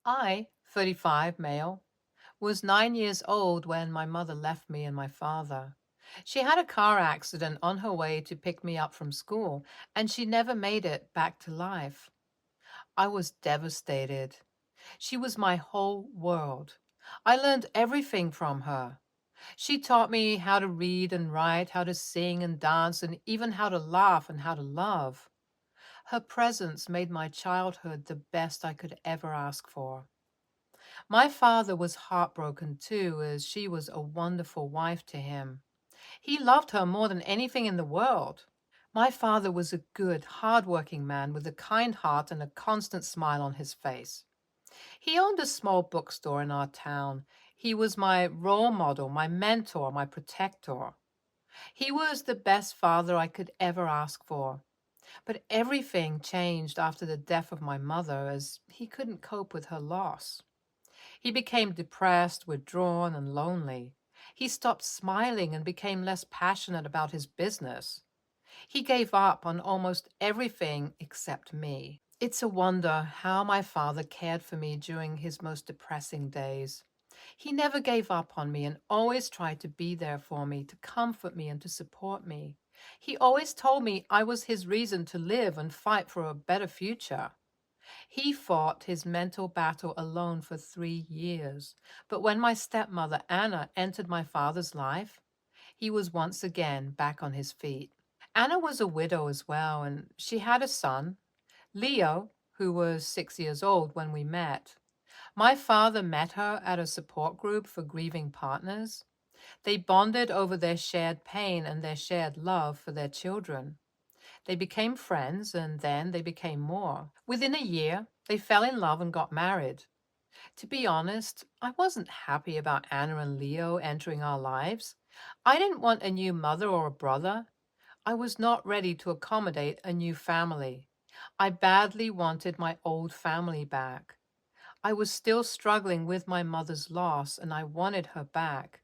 I, 35, male, was 9 years old when my mother left me and my father. She had a car accident on her way to pick me up from school, and she never made it back to life. I was devastated. She was my whole world. I learned everything from her. She taught me how to read and write, how to sing and dance, and even how to laugh and how to love. Her presence made my childhood the best I could ever ask for. My father was heartbroken too, as she was a wonderful wife to him. He loved her more than anything in the world. My father was a good, hard-working man with a kind heart and a constant smile on his face. He owned a small bookstore in our town. He was my role model, my mentor, my protector. He was the best father I could ever ask for. But everything changed after the death of my mother, as he couldn't cope with her loss. He became depressed, withdrawn, and lonely. He stopped smiling and became less passionate about his business. He gave up on almost everything except me. It's a wonder how my father cared for me during his most depressing days. He never gave up on me and always tried to be there for me, to comfort me and to support me. He always told me I was his reason to live and fight for a better future. He fought his mental battle alone for 3 years, but when my stepmother Anna entered my father's life, he was once again back on his feet. Anna was a widow as well, and she had a son, Leo, who was 6 years old when we met. My father met her at a support group for grieving partners. They bonded over their shared pain and their shared love for their children. They became friends, and then they became more. Within a year, they fell in love and got married. To be honest, I wasn't happy about Anna and Leo entering our lives. I didn't want a new mother or a brother. I was not ready to accommodate a new family. I badly wanted my old family back. I was still struggling with my mother's loss, and I wanted her back.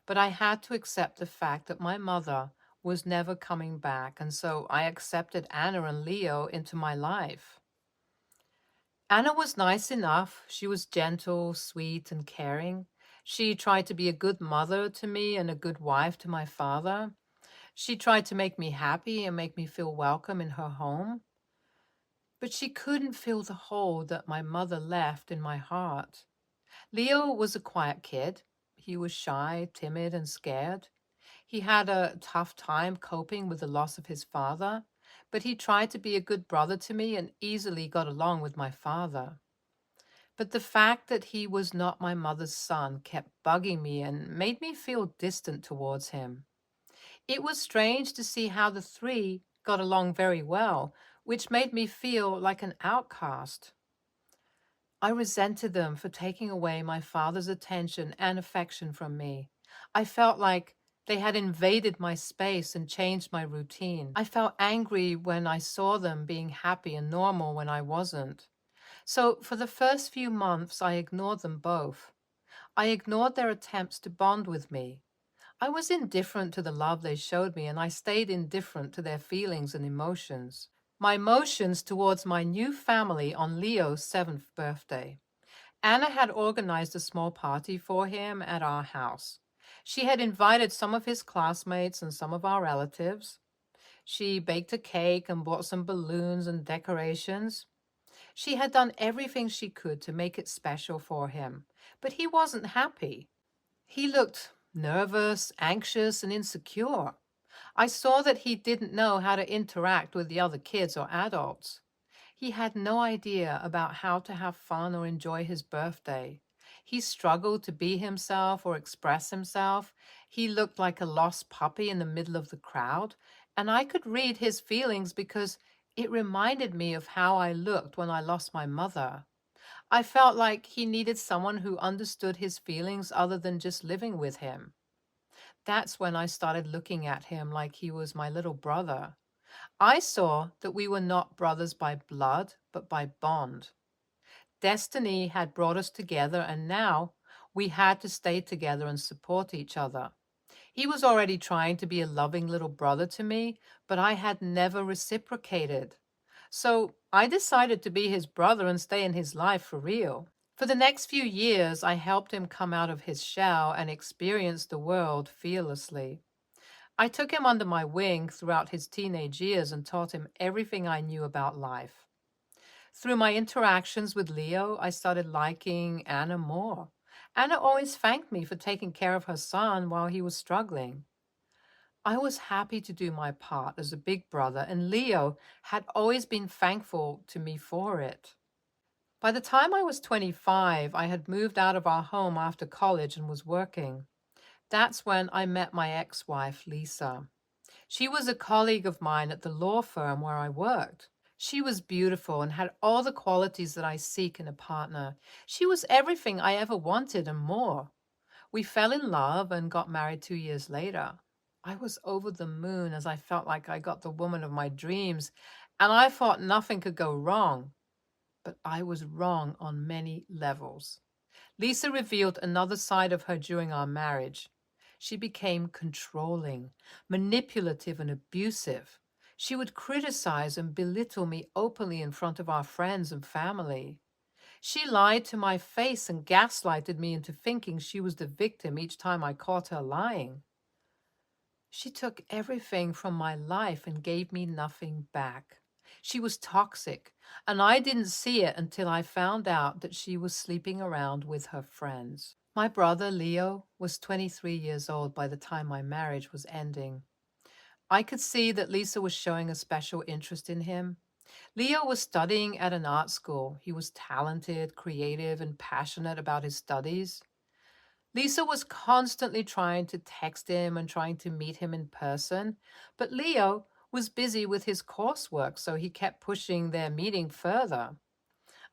But I had to accept the fact that my mother was never coming back, and so I accepted Anna and Leo into my life. Anna was nice enough. She was gentle, sweet, and caring. She tried to be a good mother to me and a good wife to my father. She tried to make me happy and make me feel welcome in her home. But she couldn't fill the hole that my mother left in my heart. Leo was a quiet kid. He was shy, timid, and scared. He had a tough time coping with the loss of his father, but he tried to be a good brother to me and easily got along with my father. But the fact that he was not my mother's son kept bugging me and made me feel distant towards him. It was strange to see how the three got along very well, which made me feel like an outcast. I resented them for taking away my father's attention and affection from me. I felt like they had invaded my space and changed my routine. I felt angry when I saw them being happy and normal when I wasn't. So for the first few months, I ignored them both. I ignored their attempts to bond with me. I was indifferent to the love they showed me, and I stayed indifferent to their feelings and emotions. My emotions towards my new family on Leo's 7th birthday. Anna had organized a small party for him at our house. She had invited some of his classmates and some of our relatives. She baked a cake and bought some balloons and decorations. She had done everything she could to make it special for him, but he wasn't happy. He looked nervous, anxious, and insecure. I saw that he didn't know how to interact with the other kids or adults. He had no idea about how to have fun or enjoy his birthday. He struggled to be himself or express himself. He looked like a lost puppy in the middle of the crowd, and I could read his feelings because it reminded me of how I looked when I lost my mother. I felt like he needed someone who understood his feelings other than just living with him. That's when I started looking at him like he was my little brother. I saw that we were not brothers by blood, but by bond. Destiny had brought us together, and now we had to stay together and support each other. He was already trying to be a loving little brother to me, but I had never reciprocated. So I decided to be his brother and stay in his life for real. For the next few years, I helped him come out of his shell and experience the world fearlessly. I took him under my wing throughout his teenage years and taught him everything I knew about life. Through my interactions with Leo, I started liking Anna more. Anna always thanked me for taking care of her son while he was struggling. I was happy to do my part as a big brother, and Leo had always been thankful to me for it. By the time I was 25, I had moved out of our home after college and was working. That's when I met my ex-wife, Lisa. She was a colleague of mine at the law firm where I worked. She was beautiful and had all the qualities that I seek in a partner. She was everything I ever wanted and more. We fell in love and got married 2 years later. I was over the moon as I felt like I got the woman of my dreams, and I thought nothing could go wrong. But I was wrong on many levels. Lisa revealed another side of her during our marriage. She became controlling, manipulative, and abusive. She would criticize and belittle me openly in front of our friends and family. She lied to my face and gaslighted me into thinking she was the victim each time I caught her lying. She took everything from my life and gave me nothing back. She was toxic, and I didn't see it until I found out that she was sleeping around with her friends. My brother, Leo, was 23 years old by the time my marriage was ending. I could see that Lisa was showing a special interest in him. Leo was studying at an art school. He was talented, creative, and passionate about his studies. Lisa was constantly trying to text him and trying to meet him in person, but Leo was busy with his coursework, so he kept pushing their meeting further.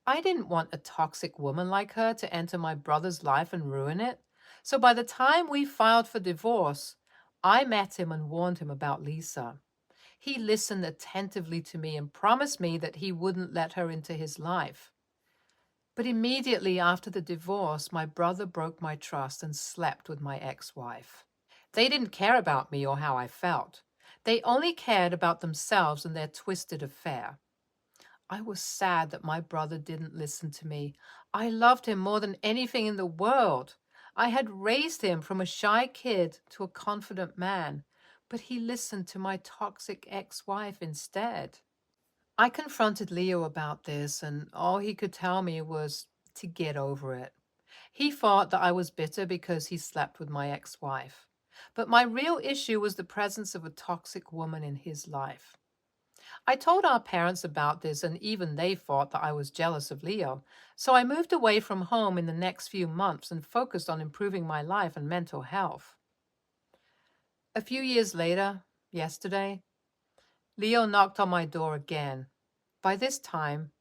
I didn't want a toxic woman like her to enter my brother's life and ruin it. So by the time we filed for divorce, I met him and warned him about Lisa. He listened attentively to me and promised me that he wouldn't let her into his life. But immediately after the divorce, my brother broke my trust and slept with my ex-wife. They didn't care about me or how I felt. They only cared about themselves and their twisted affair. I was sad that my brother didn't listen to me. I loved him more than anything in the world. I had raised him from a shy kid to a confident man, but he listened to my toxic ex-wife instead. I confronted Leo about this, and all he could tell me was to get over it. He thought that I was bitter because he slept with my ex-wife. But my real issue was the presence of a toxic woman in his life. I told our parents about this, and even they thought that I was jealous of Leo. So I moved away from home in the next few months and focused on improving my life and mental health. A few years later, yesterday, Leo knocked on my door again. By this time,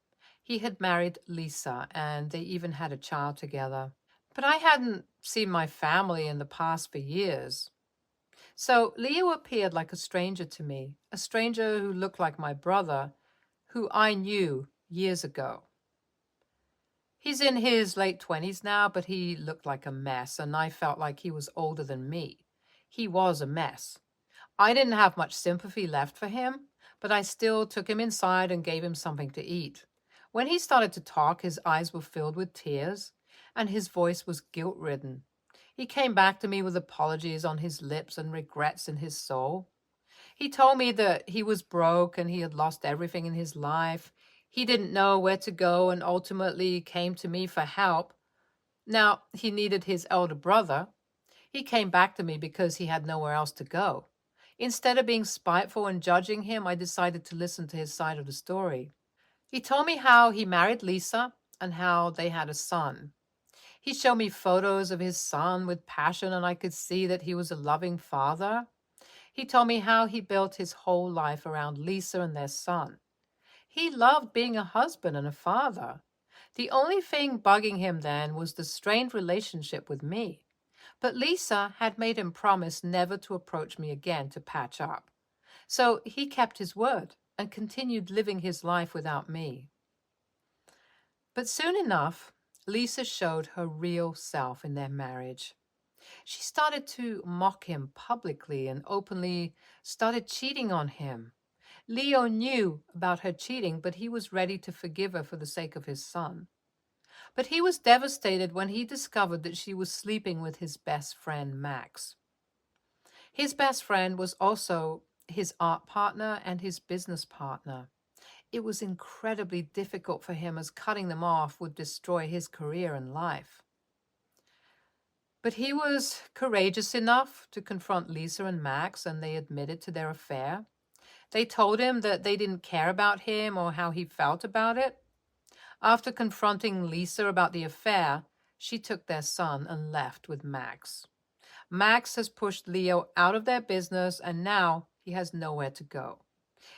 he had married Lisa, and they even had a child together. But I hadn't seen my family in the past for years. So Leo appeared like a stranger to me, a stranger who looked like my brother, who I knew years ago. He's in his late 20s now, but he looked like a mess, and I felt like he was older than me. He was a mess. I didn't have much sympathy left for him, but I still took him inside and gave him something to eat. When he started to talk, his eyes were filled with tears, and his voice was guilt-ridden. He came back to me with apologies on his lips and regrets in his soul. He told me that he was broke and he had lost everything in his life. He didn't know where to go and ultimately came to me for help. Now, he needed his elder brother. He came back to me because he had nowhere else to go. Instead of being spiteful and judging him, I decided to listen to his side of the story. He told me how he married Lisa and how they had a son. He showed me photos of his son with passion, and I could see that he was a loving father. He told me how he built his whole life around Lisa and their son. He loved being a husband and a father. The only thing bugging him then was the strained relationship with me. But Lisa had made him promise never to approach me again to patch up. So he kept his word and continued living his life without me. But soon enough, Lisa showed her real self in their marriage. She started to mock him publicly and openly started cheating on him. Leo knew about her cheating, but he was ready to forgive her for the sake of his son. But he was devastated when he discovered that she was sleeping with his best friend, Max. His best friend was also his art partner and his business partner. It was incredibly difficult for him as cutting them off would destroy his career and life. But he was courageous enough to confront Lisa and Max, and they admitted to their affair. They told him that they didn't care about him or how he felt about it. After confronting Lisa about the affair, she took their son and left with Max. Max has pushed Leo out of their business, and now he has nowhere to go.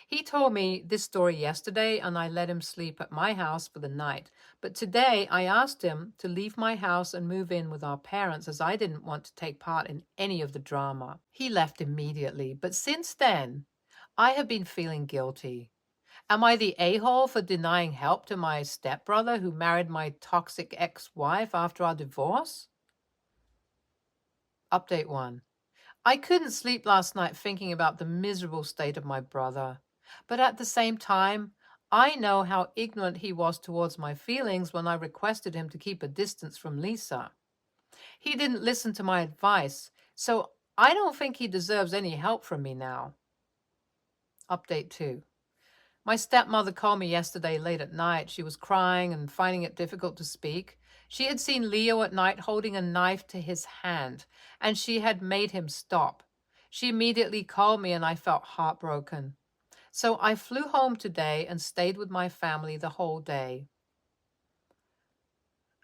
He told me this story yesterday, and I let him sleep at my house for the night. But today I asked him to leave my house and move in with our parents, as I didn't want to take part in any of the drama. He left immediately, but since then, I have been feeling guilty. Am I the a-hole for denying help to my stepbrother who married my toxic ex-wife after our divorce? Update 1. I couldn't sleep last night thinking about the miserable state of my brother. But at the same time, I know how ignorant he was towards my feelings when I requested him to keep a distance from Lisa. He didn't listen to my advice, so I don't think he deserves any help from me now. Update 2. My stepmother called me yesterday late at night. She was crying and finding it difficult to speak. She had seen Leo at night holding a knife to his hand, and she had made him stop. She immediately called me, and I felt heartbroken. So I flew home today and stayed with my family the whole day.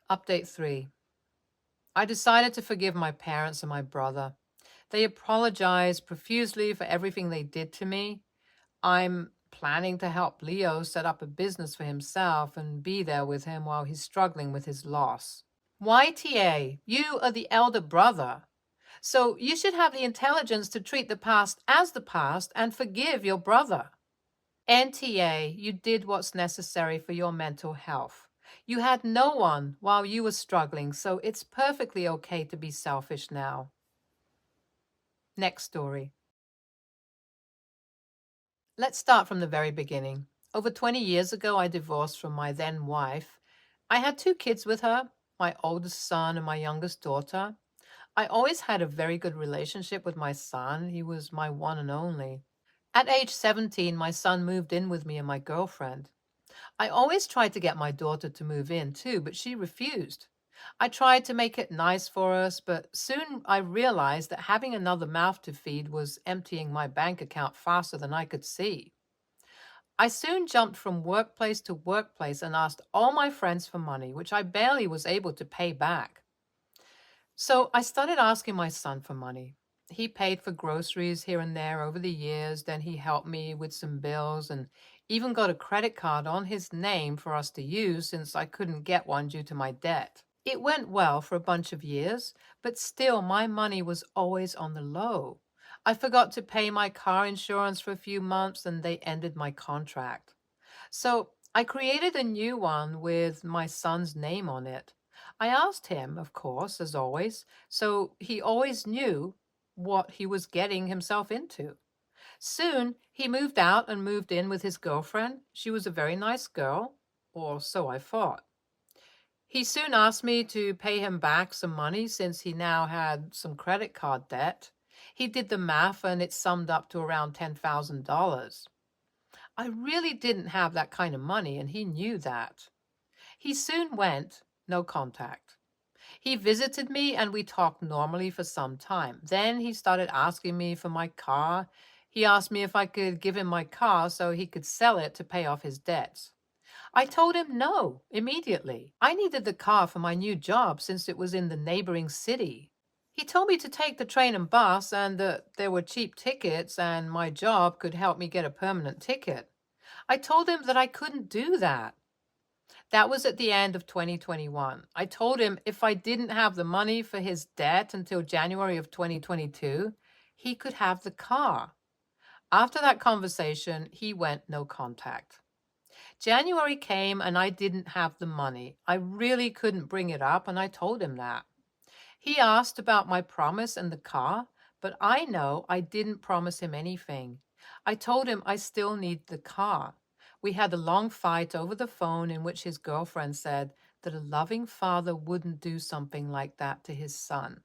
Update 3. I decided to forgive my parents and my brother. They apologized profusely for everything they did to me. I'm planning to help Leo set up a business for himself and be there with him while he's struggling with his loss. YTA, you are the elder brother. So you should have the intelligence to treat the past as the past and forgive your brother. NTA, you did what's necessary for your mental health. You had no one while you were struggling, so it's perfectly okay to be selfish now. Next story. Let's start from the very beginning. Over 20 years ago, I divorced from my then wife. I had 2 kids with her, my oldest son and my youngest daughter. I always had a very good relationship with my son. He was my one and only. At age 17, my son moved in with me and my girlfriend. I always tried to get my daughter to move in too, but she refused. I tried to make it nice for us, but soon I realized that having another mouth to feed was emptying my bank account faster than I could see. I soon jumped from workplace to workplace and asked all my friends for money, which I barely was able to pay back. So I started asking my son for money. He paid for groceries here and there over the years. Then he helped me with some bills and even got a credit card on his name for us to use since I couldn't get one due to my debt. It went well for a bunch of years, but still my money was always on the low. I forgot to pay my car insurance for a few months and they ended my contract. So I created a new one with my son's name on it. I asked him, of course, as always, so he always knew what he was getting himself into. Soon he moved out and moved in with his girlfriend. She was a very nice girl, or so I thought. He soon asked me to pay him back some money since he now had some credit card debt. He did the math and it summed up to around $10,000. I really didn't have that kind of money, and he knew that. He soon went, no contact. He visited me and we talked normally for some time. Then he started asking me for my car. He asked me if I could give him my car so he could sell it to pay off his debts. I told him no immediately. I needed the car for my new job since it was in the neighboring city. He told me to take the train and bus and that there were cheap tickets and my job could help me get a permanent ticket. I told him that I couldn't do that. That was at the end of 2021. I told him if I didn't have the money for his debt until January of 2022, he could have the car. After that conversation, he went no contact. January came and I didn't have the money. I really couldn't bring it up, and I told him that. He asked about my promise and the car, but I know I didn't promise him anything. I told him I still need the car. We had a long fight over the phone in which his girlfriend said that a loving father wouldn't do something like that to his son,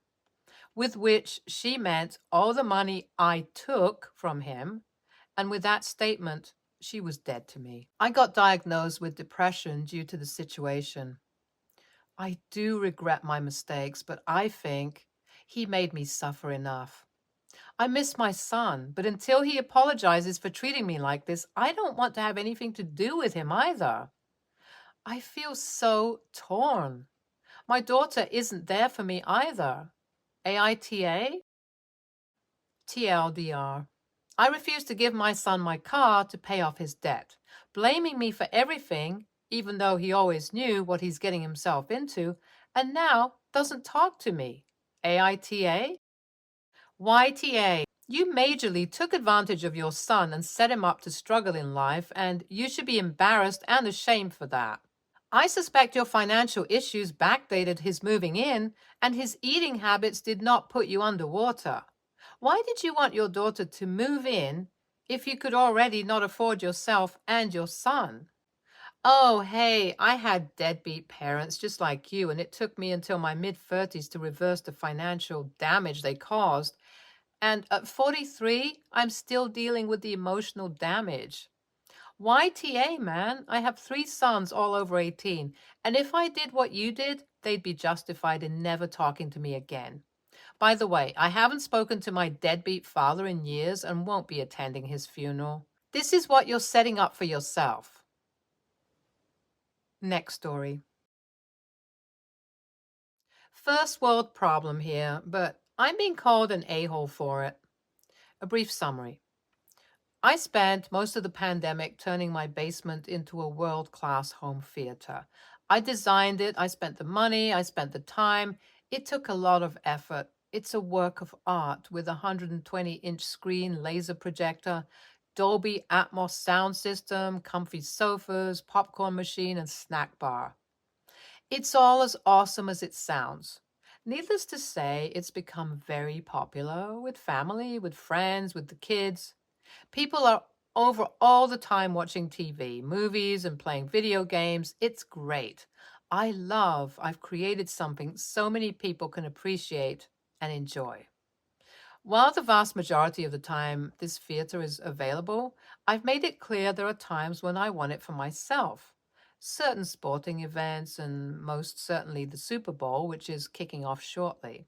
with which she meant all the money I took from him. And with that statement, she was dead to me. I got diagnosed with depression due to the situation. I do regret my mistakes, but I think he made me suffer enough. I miss my son, but until he apologizes for treating me like this, I don't want to have anything to do with him either. I feel so torn. My daughter isn't there for me either. AITA? TLDR. I refuse to give my son my car to pay off his debt, blaming me for everything, even though he always knew what he's getting himself into, and now doesn't talk to me. AITA? YTA. You majorly took advantage of your son and set him up to struggle in life, and you should be embarrassed and ashamed for that. I suspect your financial issues backdated his moving in, and his eating habits did not put you underwater. Why did you want your daughter to move in if you could already not afford yourself and your son? Oh, hey, I had deadbeat parents just like you, and it took me until my mid-30s to reverse the financial damage they caused. And at 43, I'm still dealing with the emotional damage. YTA, man, I have 3 sons all over 18, and if I did what you did, they'd be justified in never talking to me again. By the way, I haven't spoken to my deadbeat father in years and won't be attending his funeral. This is what you're setting up for yourself. Next story. First world problem here, but I'm being called an a-hole for it. A brief summary. I spent most of the pandemic turning my basement into a world-class home theater. I designed it, I spent the money, I spent the time. It took a lot of effort. It's a work of art with a 120-inch screen, laser projector, Dolby Atmos sound system, comfy sofas, popcorn machine, and snack bar. It's all as awesome as it sounds. Needless to say, it's become very popular with family, with friends, with the kids. People are over all the time watching TV, movies, and playing video games. It's great. I've created something so many people can appreciate and enjoy. While the vast majority of the time this theater is available, I've made it clear there are times when I want it for myself. Certain sporting events, and most certainly the Super Bowl, which is kicking off shortly.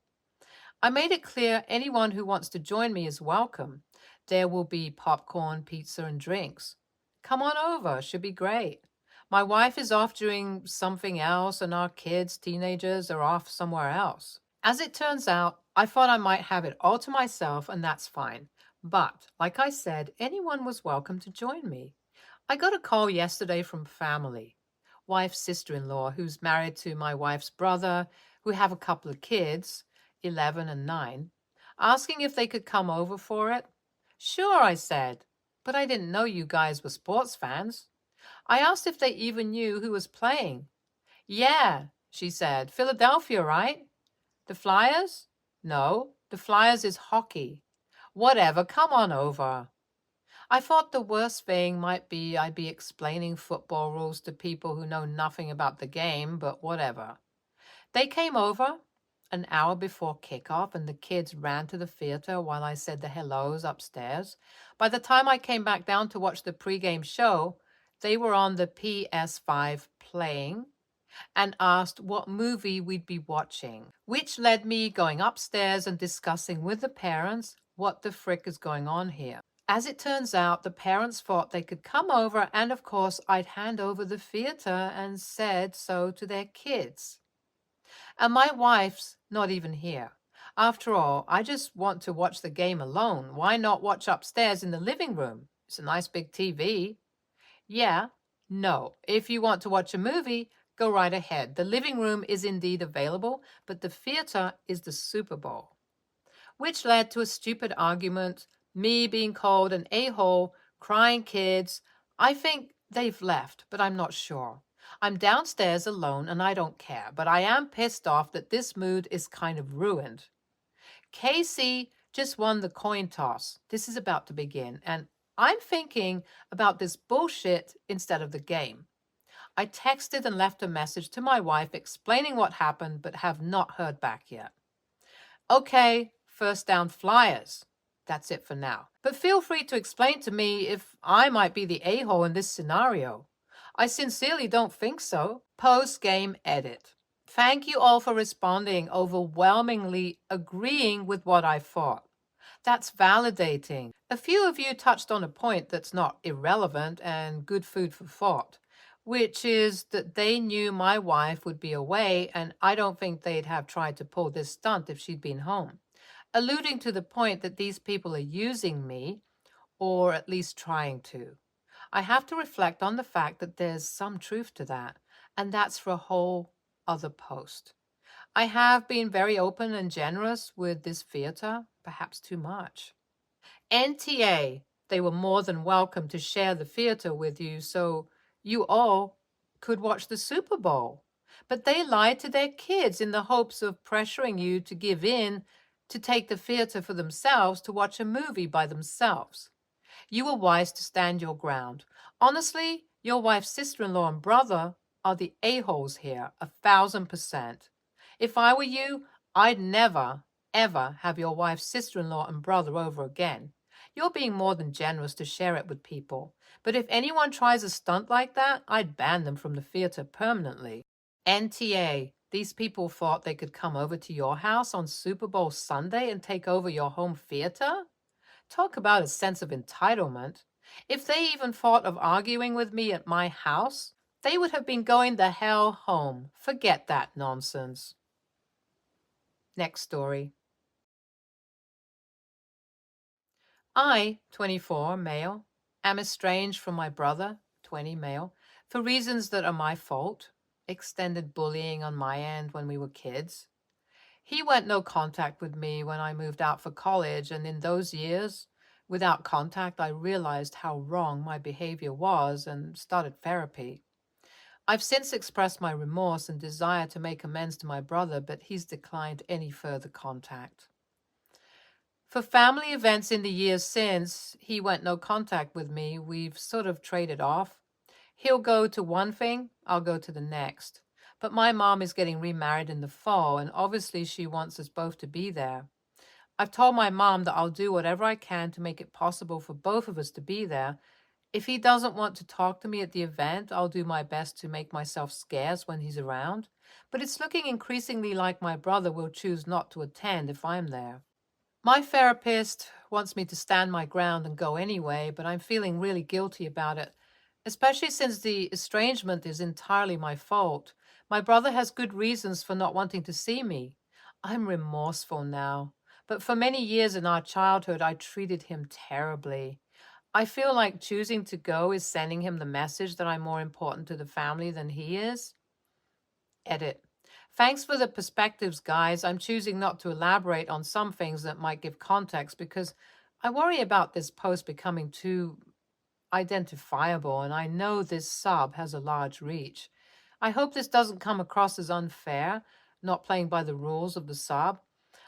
I made it clear anyone who wants to join me is welcome. There will be popcorn, pizza, and drinks. Come on over, should be great. My wife is off doing something else, and our kids, teenagers, are off somewhere else. As it turns out, I thought I might have it all to myself, and that's fine. But, like I said, anyone was welcome to join me. I got a call yesterday from family. Wife's sister-in-law, who's married to my wife's brother, who have a couple of kids, 11 and 9, asking if they could come over for it. Sure, I said, but I didn't know you guys were sports fans. I asked if they even knew who was playing. Yeah, she said. Philadelphia, right? The Flyers? No, the Flyers is hockey. Whatever, come on over. I thought the worst thing might be I'd be explaining football rules to people who know nothing about the game, but whatever. They came over an hour before kickoff, and the kids ran to the theater while I said the hellos upstairs. By the time I came back down to watch the pregame show, they were on the PS5 playing and asked what movie we'd be watching, which led me going upstairs and discussing with the parents what the frick is going on here. As it turns out, the parents thought they could come over, and of course I'd hand over the theater and said so to their kids. And my wife's not even here. After all, I just want to watch the game alone. Why not watch upstairs in the living room? It's a nice big TV. Yeah, no. If you want to watch a movie, go right ahead. The living room is indeed available, but the theater is the Super Bowl. Which led to a stupid argument, me being called an a-hole, crying kids. I think they've left, but I'm not sure. I'm downstairs alone and I don't care, but I am pissed off that this mood is kind of ruined. Casey just won the coin toss. This is about to begin, and I'm thinking about this bullshit instead of the game. I texted and left a message to my wife explaining what happened, but have not heard back yet. Okay, first down flyers. That's it for now. But feel free to explain to me if I might be the a-hole in this scenario. I sincerely don't think so. Post-game edit. Thank you all for responding, overwhelmingly agreeing with what I thought. That's validating. A few of you touched on a point that's not irrelevant and good food for thought, which is that they knew my wife would be away, and I don't think they'd have tried to pull this stunt if she'd been home, alluding to the point that these people are using me, or at least trying to. I have to reflect on the fact that there's some truth to that, and that's for a whole other post. I have been very open and generous with this theater, perhaps too much. NTA, they were more than welcome to share the theater with you so you all could watch the Super Bowl. But they lied to their kids in the hopes of pressuring you to give in to take the theater for themselves to watch a movie by themselves. You were wise to stand your ground. Honestly, your wife's sister-in-law and brother are the a-holes here, 1,000%. If I were you, I'd never, ever have your wife's sister-in-law and brother over again. You're being more than generous to share it with people. But if anyone tries a stunt like that, I'd ban them from the theater permanently. NTA, these people thought they could come over to your house on Super Bowl Sunday and take over your home theater? Talk about a sense of entitlement. If they even thought of arguing with me at my house, they would have been going the hell home. Forget that nonsense. Next story. I, 24, male, am estranged from my brother, 20, male, for reasons that are my fault. Extended bullying on my end when we were kids. He went no contact with me when I moved out for college, and in those years, without contact, I realized how wrong my behavior was and started therapy. I've since expressed my remorse and desire to make amends to my brother, but he's declined any further contact. For family events in the years since he went no contact with me, we've sort of traded off. He'll go to one thing, I'll go to the next. But my mom is getting remarried in the fall, and obviously she wants us both to be there. I've told my mom that I'll do whatever I can to make it possible for both of us to be there. If he doesn't want to talk to me at the event, I'll do my best to make myself scarce when he's around. But it's looking increasingly like my brother will choose not to attend if I'm there. My therapist wants me to stand my ground and go anyway, but I'm feeling really guilty about it, especially since the estrangement is entirely my fault. My brother has good reasons for not wanting to see me. I'm remorseful now, but for many years in our childhood, I treated him terribly. I feel like choosing to go is sending him the message that I'm more important to the family than he is. Edit. Thanks for the perspectives, guys. I'm choosing not to elaborate on some things that might give context because I worry about this post becoming too identifiable, and I know this sub has a large reach. I hope this doesn't come across as unfair, not playing by the rules of the sub.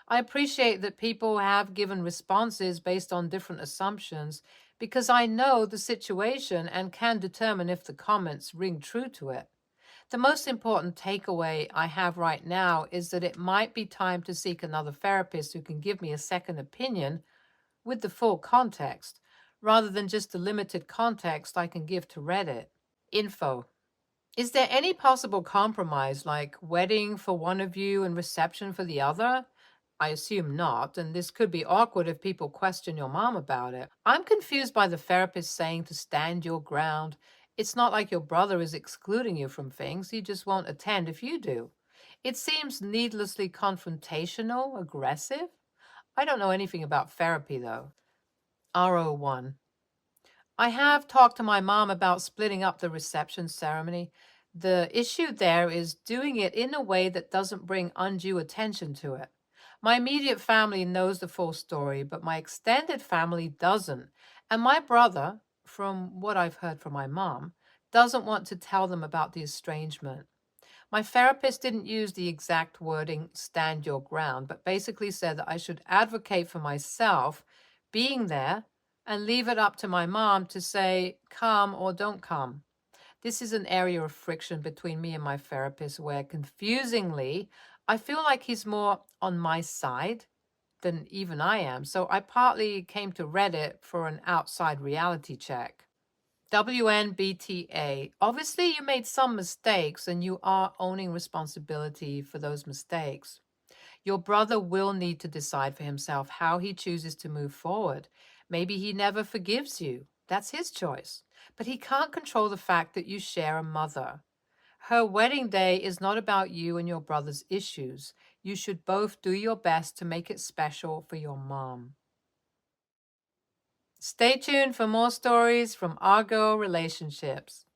I appreciate that people have given responses based on different assumptions because I know the situation and can determine if the comments ring true to it. The most important takeaway I have right now is that it might be time to seek another therapist who can give me a second opinion with the full context, rather than just the limited context I can give to Reddit. Info. Is there any possible compromise, like wedding for one of you and reception for the other? I assume not, and this could be awkward if people question your mom about it. I'm confused by the therapist saying to stand your ground. It's not like your brother is excluding you from things, he just won't attend if you do. It seems needlessly confrontational, aggressive. I don't know anything about therapy, though. RO1. I have talked to my mom about splitting up the reception ceremony. The issue there is doing it in a way that doesn't bring undue attention to it. My immediate family knows the full story, but my extended family doesn't. And my brother, from what I've heard from my mom, doesn't want to tell them about the estrangement. My therapist didn't use the exact wording, stand your ground, but basically said that I should advocate for myself being there and leave it up to my mom to say, come or don't come. This is an area of friction between me and my therapist where, confusingly, I feel like he's more on my side than even I am. So I partly came to Reddit for an outside reality check. WNBTA. Obviously, you made some mistakes and you are owning responsibility for those mistakes. Your brother will need to decide for himself how he chooses to move forward. Maybe he never forgives you. That's his choice. But he can't control the fact that you share a mother. Her wedding day is not about you and your brother's issues. You should both do your best to make it special for your mom. Stay tuned for more stories from Argo Relationships.